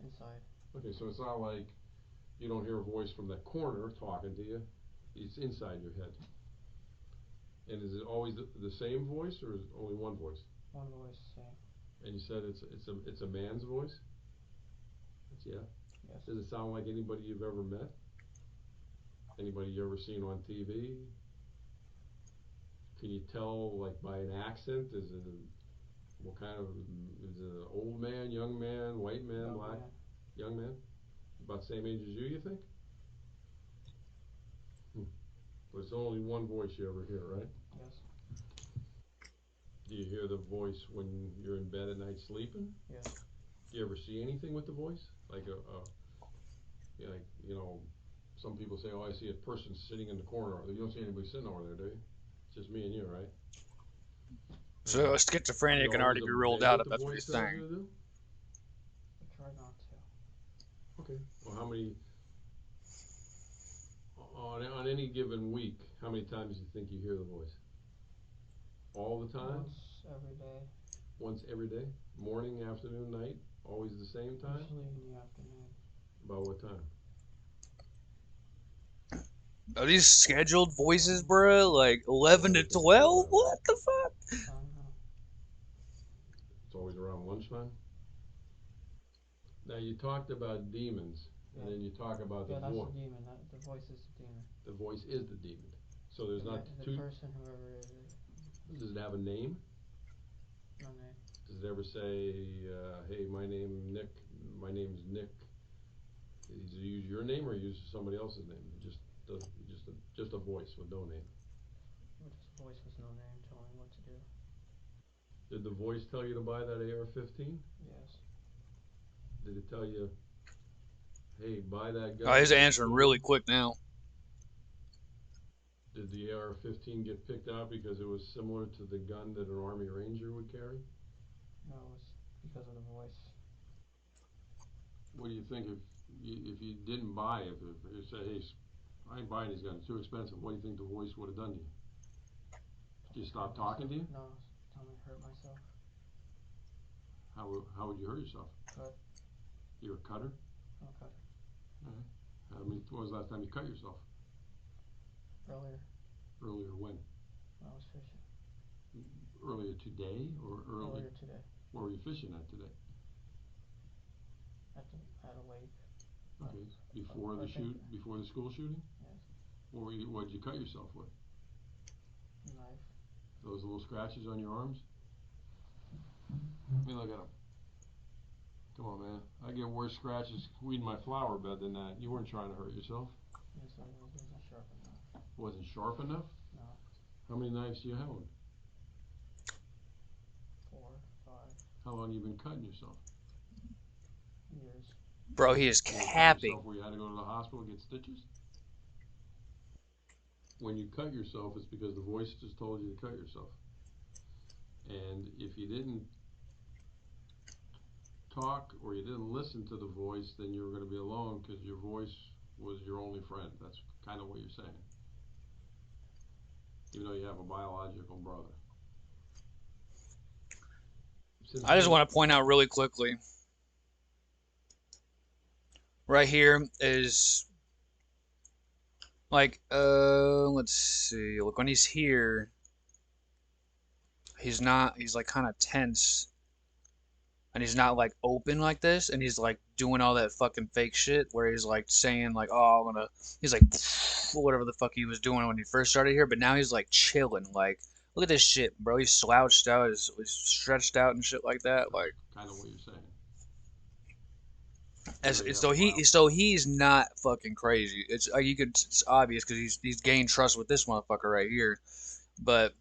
Inside. Okay, so it's not like you don't hear a voice from that corner talking to you. It's inside your head. And is it always the same voice, or is it only one voice? One voice, same. And you said it's a man's voice? Yeah. Yes. Does it sound like anybody you've ever met? Anybody you ever seen on TV? Can you tell, like, by an accent? Is it what kind of? Is it an old man, young man, white man, Young black? man. Young man? About the same age as you think? But it's only one voice you ever hear, right? Yes. Do you hear the voice when you're in bed at night sleeping? Yes. Do you ever see anything with the voice? Like some people say, oh, I see a person sitting in the corner. You don't see anybody sitting over there, do you? It's just me and you, right? So a schizophrenic can already be ruled out if that's what he's saying. I try not to. Okay. Well, how many on any given week? How many times do you think you hear the voice? All the time? Once every day. Once every day? Morning, afternoon, night? Always the same time? Usually in the afternoon. About what time? Are these scheduled voices, bro? Like 11 to 12? What the fuck? I don't know. It's always around lunchtime? Now, you talked about demons, and then you talk about the voice. Yeah, that's the demon. The voice is the demon. The voice is the demon. So there's not the two. person, whoever it is. Does it have a name? No name. Does it ever say, hey, my name's Nick. Does it use your name or use somebody else's name? Just a voice with no name. Just a voice with no name telling what to do. Did the voice tell you to buy that AR-15? Yes. Did it tell you, hey, buy that gun? Oh, he's answering really quick now. Did the AR-15 get picked out because it was similar to the gun that an Army Ranger would carry? No, it was because of the voice. What do you think if you didn't buy it? If you said, hey, I ain't buying these guns, too expensive, what do you think the voice would have done to you? Did you stop talking to you? No, tell me to hurt myself. How would you hurt yourself? Cut. You're a cutter? I'm a cutter. When was the last time you cut yourself? Earlier. Earlier when? When I was fishing. Earlier today or Earlier today. Where were you fishing at today? At a lake. Okay. Before the school shooting? Yes. What did you cut yourself with? A knife. Those little scratches on your arms? Let me look at them. Come on, man. I get worse scratches weeding my flower bed than that. You weren't trying to hurt yourself. Yes, it wasn't sharp enough. Wasn't sharp enough? No. How many knives do you own? 4, 5. How long have you been cutting yourself? Years. Bro, he is capping. Where you had to go to the hospital and get stitches? When you cut yourself, it's because the voice just told you to cut yourself. And if you didn't talk or you didn't listen to the voice, then you were going to be alone because your voice was your only friend. That's kind of what you're saying. Even though you have a biological brother. I just want to point out really quickly. Right here is like, let's see. Look, when he's here, he's like kind of tense. And he's not like open like this, and he's like doing all that fucking fake shit where he's like saying like, oh, he's like whatever the fuck he was doing when he first started here, but now he's like chilling. Like, look at this shit, bro. He's slouched out, he's stretched out and shit like that. Like, kind of what you're saying. So he's not fucking crazy. It's like it's obvious because he's gained trust with this motherfucker right here, but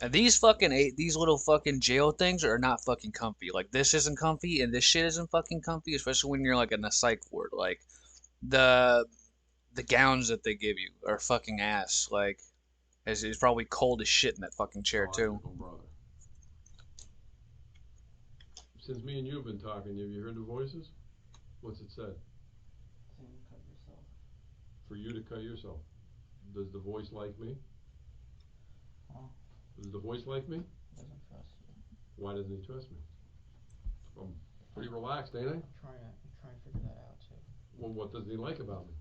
and these little fucking jail things are not fucking comfy. Like, this isn't comfy, and this shit isn't fucking comfy, especially when you're like in a psych ward. Like, the gowns that they give you are fucking ass. Like, it's probably cold as shit in that fucking chair too. Brother. Since me and you have been talking, have you heard the voices? What's it said? Cut yourself. For you to cut yourself. Does the voice like me? Huh? Does the voice like me? Doesn't trust you. Why doesn't he trust me? I'm pretty relaxed, ain't I? I'm trying to figure that out too. Well, what doesn't he like about me?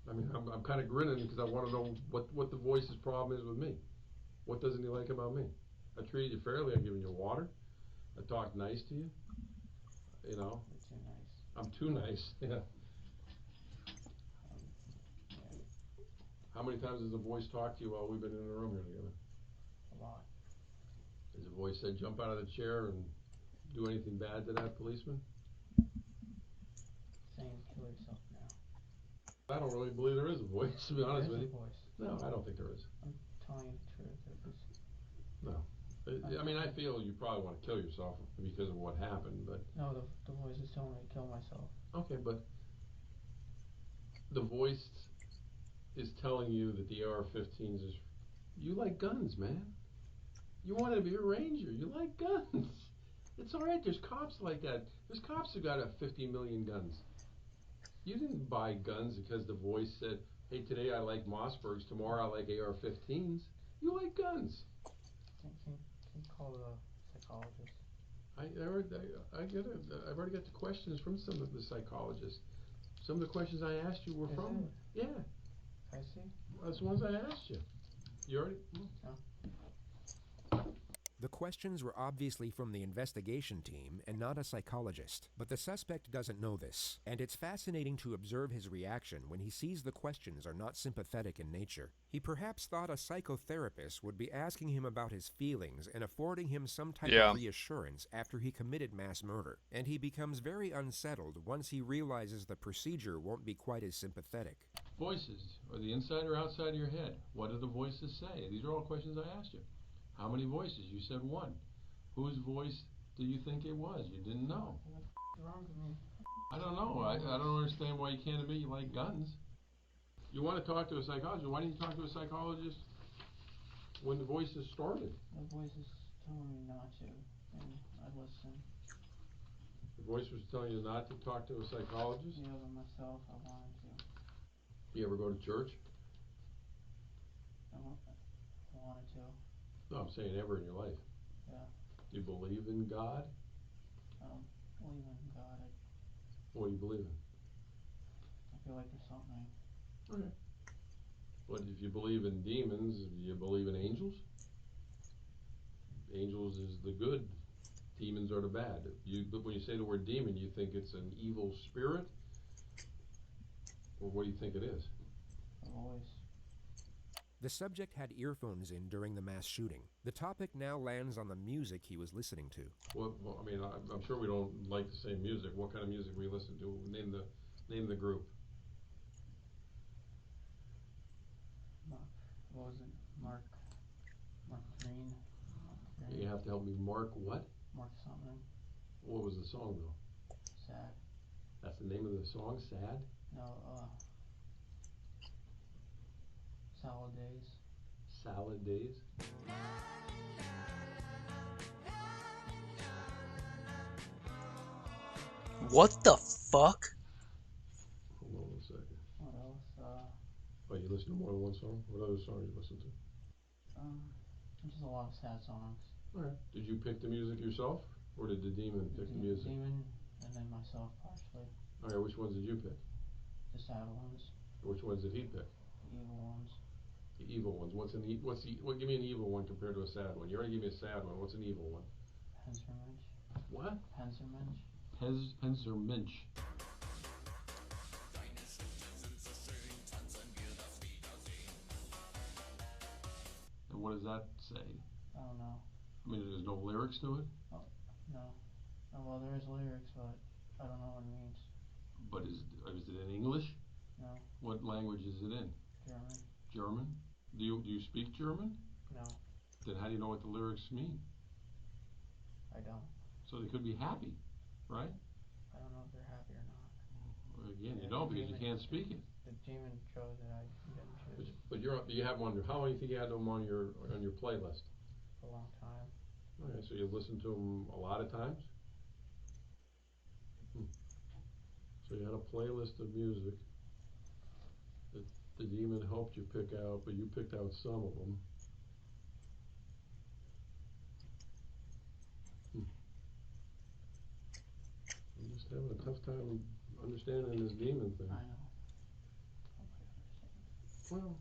I mean, I'm kind of grinning because I want to know what the voice's problem is with me. What doesn't he like about me? I treated you fairly. I've given you water. I talked nice to you. You know. You're too nice. I'm too nice. Yeah. Yeah. How many times has the voice talked to you while we've been in the room here together? A lot. Has the voice said jump out of the chair and do anything bad to that policeman? Saying kill yourself now. I don't really believe there is a voice, to be honest with you. Voice. No, I don't think there is. I'm telling you the truth. No. I mean, I feel you probably want to kill yourself because of what happened, but... No, the voice is telling me to kill myself. Okay, but the voice is telling you that the AR-15s is... You like guns, man. You wanted to be a ranger. You like guns. It's all right. There's cops like that. There's cops who got 50 million guns. You didn't buy guns because the voice said, hey, today I like Mossbergs, tomorrow I like AR-15s. You like guns. Can you call the psychologist? I've already got the questions from some of the psychologists. Some of the questions I asked you were from... Yeah. I see. That's the ones I asked you. You already... No. The questions were obviously from the investigation team and not a psychologist, but the suspect doesn't know this, and it's fascinating to observe his reaction when he sees the questions are not sympathetic in nature. He perhaps thought a psychotherapist would be asking him about his feelings and affording him some type of reassurance after he committed mass murder, and he becomes very unsettled once he realizes the procedure won't be quite as sympathetic. Voices. Are the inside or outside of your head? What do the voices say? These are all questions I asked you. How many voices? You said one. Whose voice do you think it was? You didn't know. What's wrong with me? I don't know. I don't understand why you can't admit you like guns. You want to talk to a psychologist. Why didn't you talk to a psychologist when the voices started? The voice is telling me not to, and I listen. The voice was telling you not to talk to a psychologist? Yeah, but myself, I wanted to. You ever go to church? I wanted to. No, I'm saying ever in your life. Yeah. Do you believe in God? I don't believe in God. What do you believe in? I feel like there's something. Okay. But if you believe in demons, do you believe in angels? Angels is the good. Demons are the bad. But when you say the word demon, you think it's an evil spirit? Or what do you think it is? A voice. The subject had earphones in during the mass shooting. The topic now lands on the music he was listening to. Well, I mean, I'm sure we don't like the same music. What kind of music we listen to? Name the group. What was it? Mark Green. You have to help me. Mark what? Mark something. What was the song though? Sad. That's the name of the song? Sad? No, Salad Days. Salad Days? What the fuck? Hold on 1 second. What else? Oh, you listen to more than one song? What other song you listen to? Just a lot of sad songs. Alright. Did you pick the music yourself? Or did the demon pick the music? Demon, and then myself partially. Alright, which ones did you pick? The sad ones. Which ones did he pick? The evil ones. The evil ones. Give me an evil one compared to a sad one. You already gave me a sad one. What's an evil one? Panzermensch. What? Panzermensch. Panzermensch. And what does that say? I don't know. I mean, there's no lyrics to it? Oh, no. Oh, well, there is lyrics, but I don't know what it means. But is it in English? No. What language is it in? German. German? Do you speak German? No. Then how do you know what the lyrics mean? I don't. So they could be happy, right? I don't know if they're happy or not. Well, again, you don't because you can't speak it. The demon chose it. I didn't choose. But you have one. How long do you think you had them on your playlist? For a long time. Okay, so you've listened to them a lot of times? So you had a playlist of music that the demon helped you pick out, but you picked out some of them. I'm just having a tough time understanding this demon thing. I know. Well,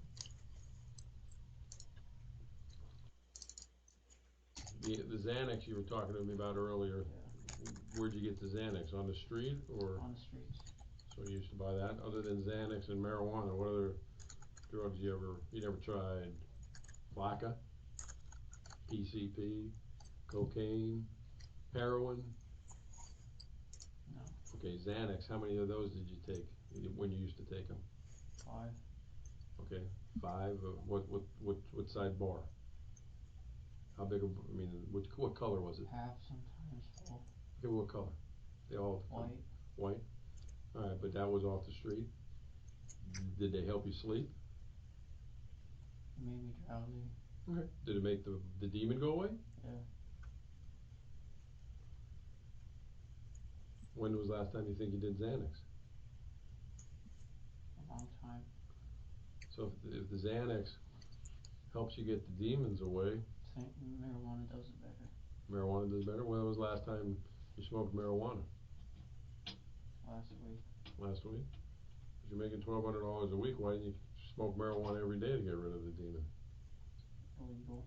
the Xanax you were talking to me about earlier, yeah. Where'd you get the Xanax? On the street or? On the streets. So you used to buy that? Other than Xanax and marijuana, what other drugs you never tried? Flakka? PCP? Cocaine? Heroin? No. Okay, Xanax, how many of those did you take when you used to take them? 5. Okay, 5. What size bar? How big? What color was it? Half, sometimes full. Okay, what color? They all White. White. All right, but that was off the street. Did they help you sleep? It made me drowsy. Okay. Did it make the demon go away? Yeah. When was the last time you think you did Xanax? A long time. So if the Xanax helps you get the demons away, Marijuana does it better. Marijuana does better? When was the last time you smoked marijuana? Last week. Last week? If you're making $1,200 a week, why didn't you smoke marijuana every day to get rid of the demon? Illegal.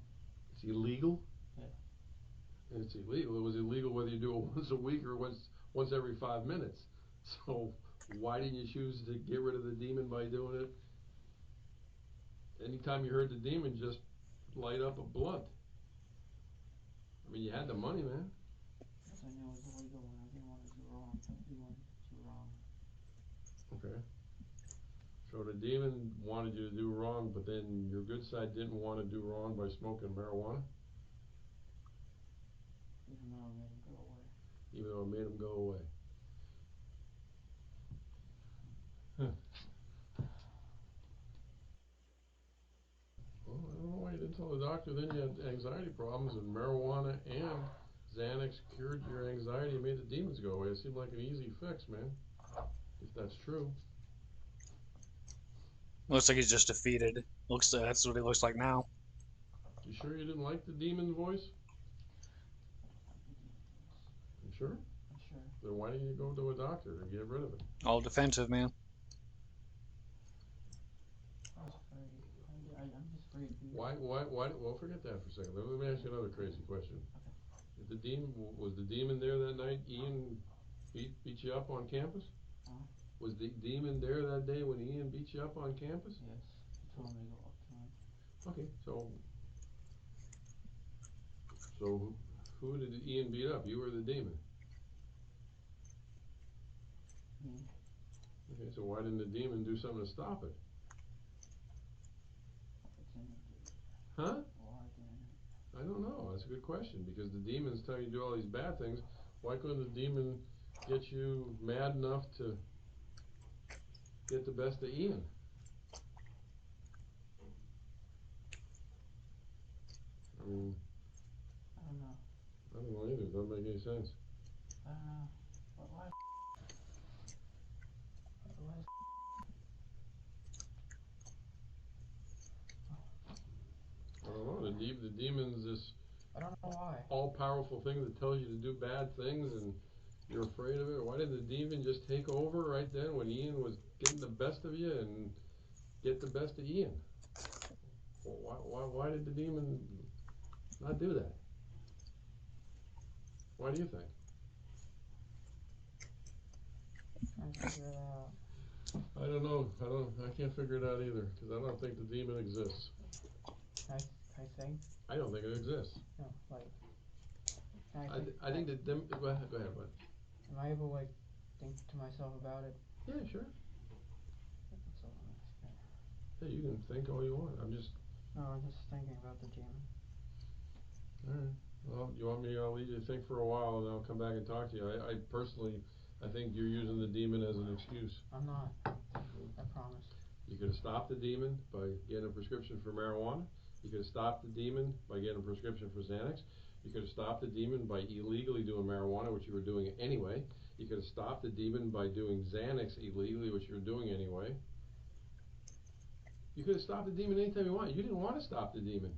It's illegal? Yeah. It's illegal. It was illegal whether you do it once a week or once every 5 minutes. So why didn't you choose to get rid of the demon by doing it? Anytime you heard the demon, just light up a blunt. I mean, you had the money, man. Because I knew it was illegal and I didn't want to do wrong. Do wrong. Okay. So the demon wanted you to do wrong, but then your good side didn't want to do wrong by smoking marijuana? Even though it made him go away. Even though it made him go away. Huh. Well, I don't know why you didn't tell the doctor then you had anxiety problems and marijuana and Xanax cured your anxiety and made the demons go away. It seemed like an easy fix, man. If that's true. Looks like he's just defeated. That's what he looks like now. You sure you didn't like the demon voice? You sure? I'm sure. Then why didn't you go to a doctor to get rid of it? All defensive, man. I was afraid. I'm just afraid, dude. Why, well, forget that for a second. Let me ask you another crazy question. Okay. If was the demon there that night? Ian beat you up on campus? Huh? Was the demon there that day when Ian beat you up on campus? Yes. He told me to go up to him. Okay, so who did Ian beat up? You or the demon? Me. Okay, so why didn't the demon do something to stop it? It didn't do it. Huh? Why didn't it? I don't know. That's a good question because the demons tell you to do all these bad things. Why couldn't the demon get you mad enough to get the best of Ian? I mean, I don't know. I don't know either. It doesn't make any sense. I don't know. But why don't know. The demon's this I don't know why. all-powerful thing that tells you to do bad things, and you're afraid of it. Why didn't the demon just take over right then when Ian was getting the best of you and get the best of Ian? Why did the demon not do that? Why do you think? I'm trying to figure it out. I don't know. I can't figure it out either, because I don't think the demon exists. I think. I don't think it exists. No, like. I think that them. Go ahead, bud. Am I able to like think to myself about it? Yeah, sure. So, Yeah, you can think all you want. I'm just. No, I'm just thinking about the demon. All right. Well, you want me? I'll leave you to think for a while, and I'll come back and talk to you. I personally, I think you're using the demon as an excuse. I'm not. I promise. You could have stopped the demon by getting a prescription for marijuana. You could have stopped the demon by getting a prescription for Xanax. You could have stopped the demon by illegally doing marijuana, which you were doing anyway. You could have stopped the demon by doing Xanax illegally, which you were doing anyway. You could have stopped the demon anytime you want. You didn't want to stop the demon.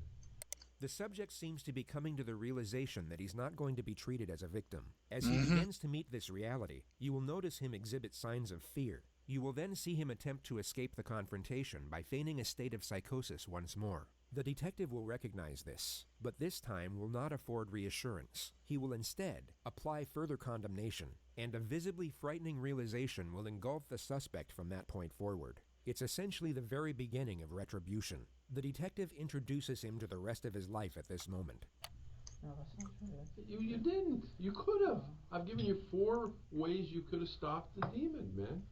The subject seems to be coming to the realization that he's not going to be treated as a victim. As he begins to meet this reality, you will notice him exhibit signs of fear. You will then see him attempt to escape the confrontation by feigning a state of psychosis once more. The detective will recognize this, but this time will not afford reassurance. He will instead apply further condemnation, and a visibly frightening realization will engulf the suspect from that point forward. It's essentially the very beginning of retribution. The detective introduces him to the rest of his life at this moment. No, that's not true. You didn't. You could have. I've given you 4 ways you could have stopped the demon, man.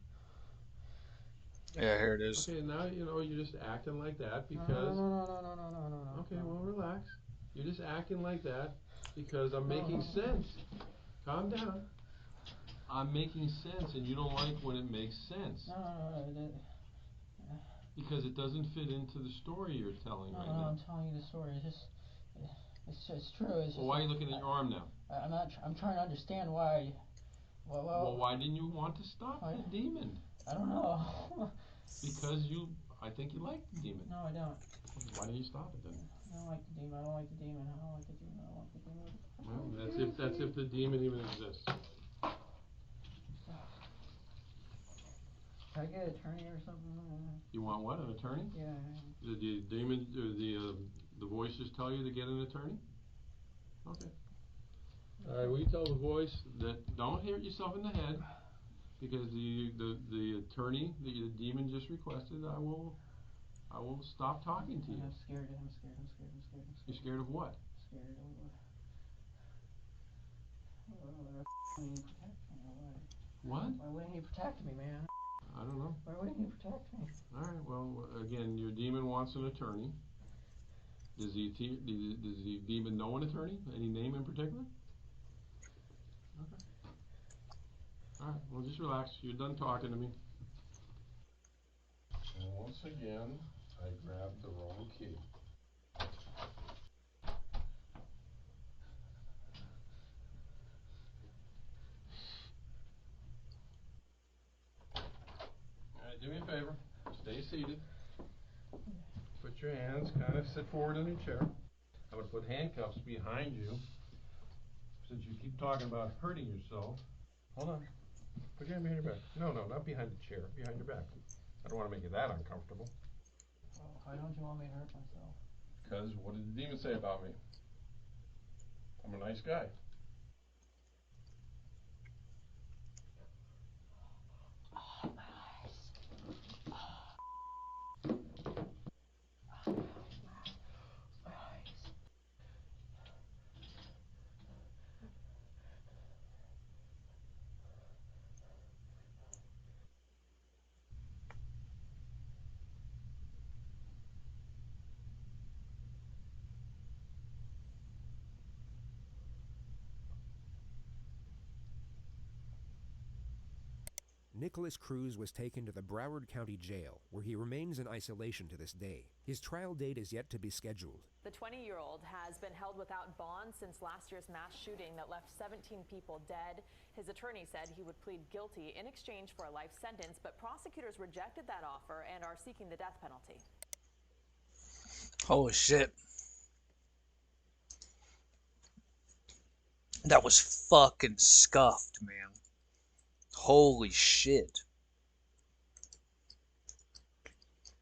Yeah, here it is. Okay, now you're just acting like that because. No. Okay, well, relax. You're just acting like that because I'm making sense. Calm down. I'm making sense, and you don't like when it makes sense. No. Because it doesn't fit into the story you're telling right now. No, I'm telling you the story. It's true. It's just, well, why are you looking at your arm now? I'm trying to understand why. Well, why didn't you want to stop the demon? I don't know. Because I think you like the demon. No, I don't. Why didn't you stop it then? I don't like the demon. I don't like the demon. I don't like the demon. I don't like the demon. Well, that's if the demon even exists. Can I get an attorney or something? You want what? An attorney? Yeah. Did the demon or the voice just tell you to get an attorney? Okay. All right. Will you tell the voice that don't hit yourself in the head? Because the attorney that the demon just requested, I will stop talking to you. I'm scared. You're scared of what? Scared of what? Why wouldn't he protect me, man? I don't know. Why wouldn't he protect me? All right. Well, again, your demon wants an attorney. Does the demon know an attorney? Any name in particular? Okay. All right. Well, just relax. You're done talking to me. And once again, I grabbed the wrong key. All right. Do me a favor. Stay seated. Put your hands, kind of sit forward in your chair. I'm going to put handcuffs behind you. Since you keep talking about hurting yourself. Hold on. Put your hand behind your back. No, not behind the chair. Behind your back. I don't want to make it that uncomfortable. Well, why don't you want me to hurt myself? Because what did the demon say about me? I'm a nice guy. Nicholas Cruz was taken to the Broward County Jail, where he remains in isolation to this day. His trial date is yet to be scheduled. The 20-year-old has been held without bond since last year's mass shooting that left 17 people dead. His attorney said he would plead guilty in exchange for a life sentence, but prosecutors rejected that offer and are seeking the death penalty. Holy shit. That was fucking scuffed, man. Holy shit.